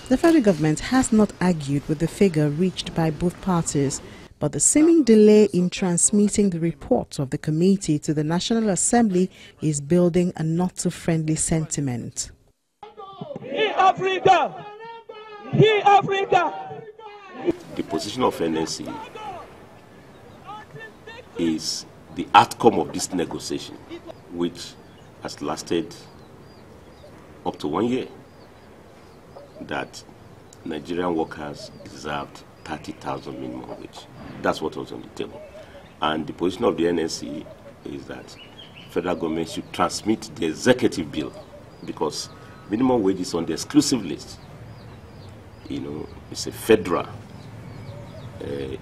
The federal government has not argued with the figure reached by both parties, but the seeming delay in transmitting the report of the committee to the National Assembly is building a not-so-friendly sentiment. Africa! Africa! The position of NSC is the outcome of this negotiation, which has lasted up to 1 year, that Nigerian workers deserved 30,000 minimum wage. That's what was on the table. And the position of the NSC is that federal government should transmit the executive bill, because minimum wage is on the exclusive list. You know, it's a federal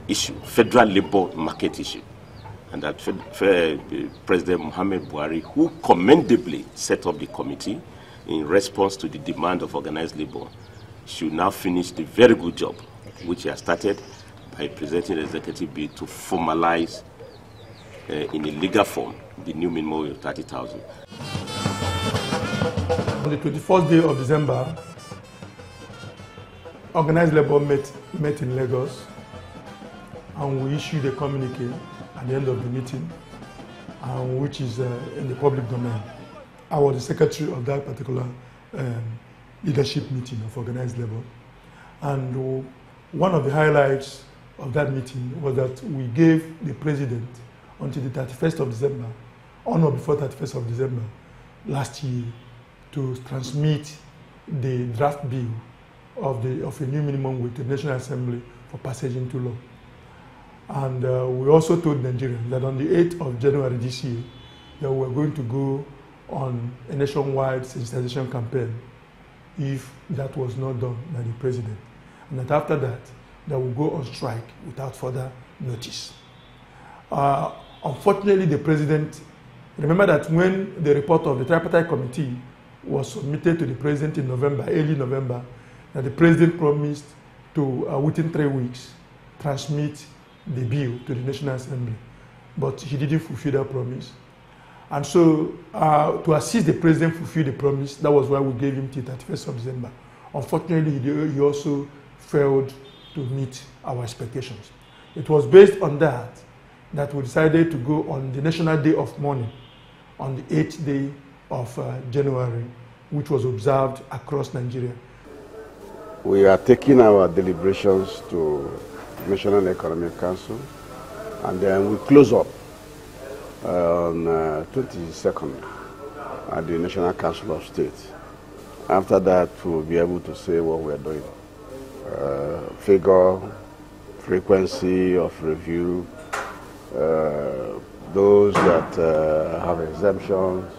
issue, federal labor market issue. And that President Muhammad Buhari, who commendably set up the committee in response to the demand of organized labor, should now finish the very good job which he has started by presenting the executive bill to formalize in a legal form the new minimum wage of 30,000. On the 21st day of December, organized labor met in Lagos, and we issued a communique at the end of the meeting, which is in the public domain. I was the secretary of that particular leadership meeting of organized labor. And one of the highlights of that meeting was that we gave the president until the 31st of December, on or before 31st of December last year, to transmit the draft bill of a new minimum wage to the National Assembly for passage into law. And we also told Nigerians that on the 8th of January this year, that we were going to go on a nationwide sensitization campaign if that was not done by the president. And that after that, they will go on strike without further notice. Unfortunately, the president, remember that when the report of the tripartite committee was submitted to the president in November, early November, that the president promised to, within 3 weeks, transmit the bill to the National Assembly. But he didn't fulfill that promise. And so, to assist the president fulfill the promise, that was why we gave him till 31st of December. Unfortunately, he also failed to meet our expectations. It was based on that we decided to go on the National Day of Mourning on the 8th day of January, which was observed across Nigeria. We are taking our deliberations to National Economic Council, and then we close up on 22nd at the National Council of State. After that, we'll be able to say what we're doing. Figure, frequency of review, those that have exemptions,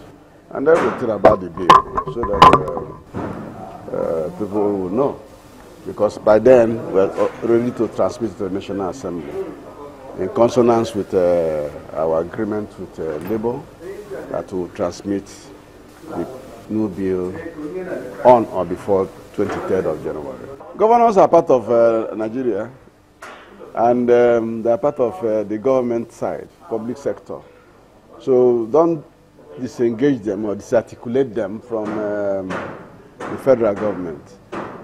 and everything about the bill, so that people will know. Because by then, we're ready to transmit to the National Assembly in consonance with our agreement with Labour that will transmit the new bill on or before 23rd of January. Governors are part of Nigeria, and they are part of the government side, public sector. So don't disengage them or disarticulate them from the federal government.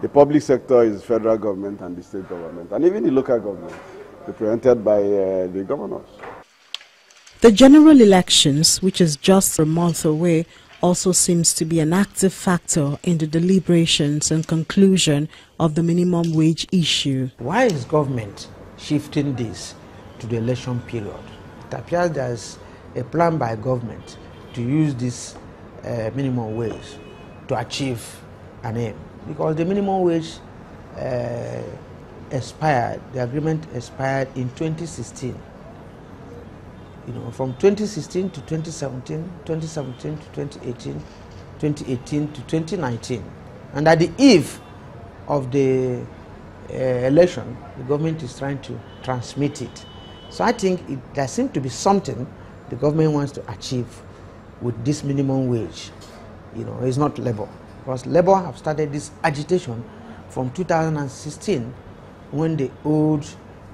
The public sector is federal government and the state government, and even the local government, represented by the governors. The general elections, which is just a month away, also seems to be an active factor in the deliberations and conclusion of the minimum wage issue. Why is government shifting this to the election period? It appears there's a plan by government to use this minimum wage to achieve an aim. Because the minimum wage expired, the agreement expired in 2016. You know, from 2016 to 2017, 2017 to 2018, 2018 to 2019. And at the eve of the election, the government is trying to transmit it. So I think there seems to be something the government wants to achieve with this minimum wage. You know, it's not labor. Because Labour have started this agitation from 2016 when the old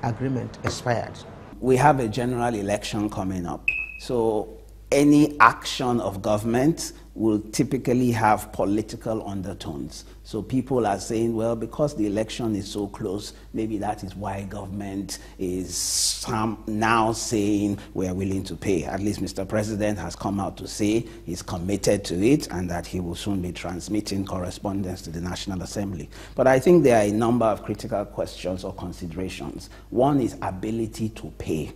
agreement expired. We have a general election coming up. So any action of government will typically have political undertones. So people are saying, well, because the election is so close, maybe that is why government is now saying we are willing to pay. At least Mr. President has come out to say he's committed to it and that he will soon be transmitting correspondence to the National Assembly. But I think there are a number of critical questions or considerations. One is ability to pay,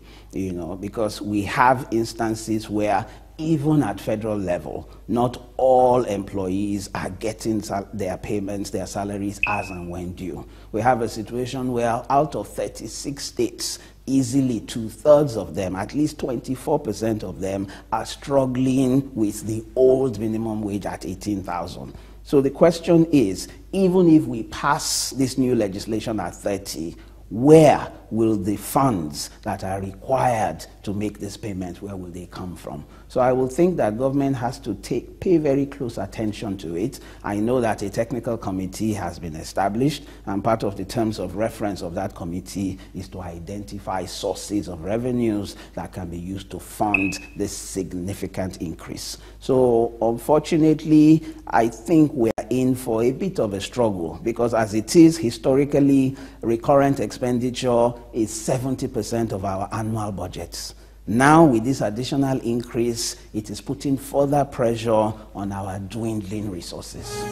because we have instances where even at federal level, not all employees are getting their payments, their salaries as and when due. We have a situation where out of 36 states, easily 2/3 of them, at least 24% of them, are struggling with the old minimum wage at 18,000. So the question is, even if we pass this new legislation at 30, where will the funds that are required to make this payment, where will they come from? So I will think that government has to pay very close attention to it. I know that a technical committee has been established, and part of the terms of reference of that committee is to identify sources of revenues that can be used to fund this significant increase. So unfortunately, I think we're in for a bit of a struggle, because as it is, historically, recurrent expenditure is 70% of our annual budgets. Now, with this additional increase, it is putting further pressure on our dwindling resources.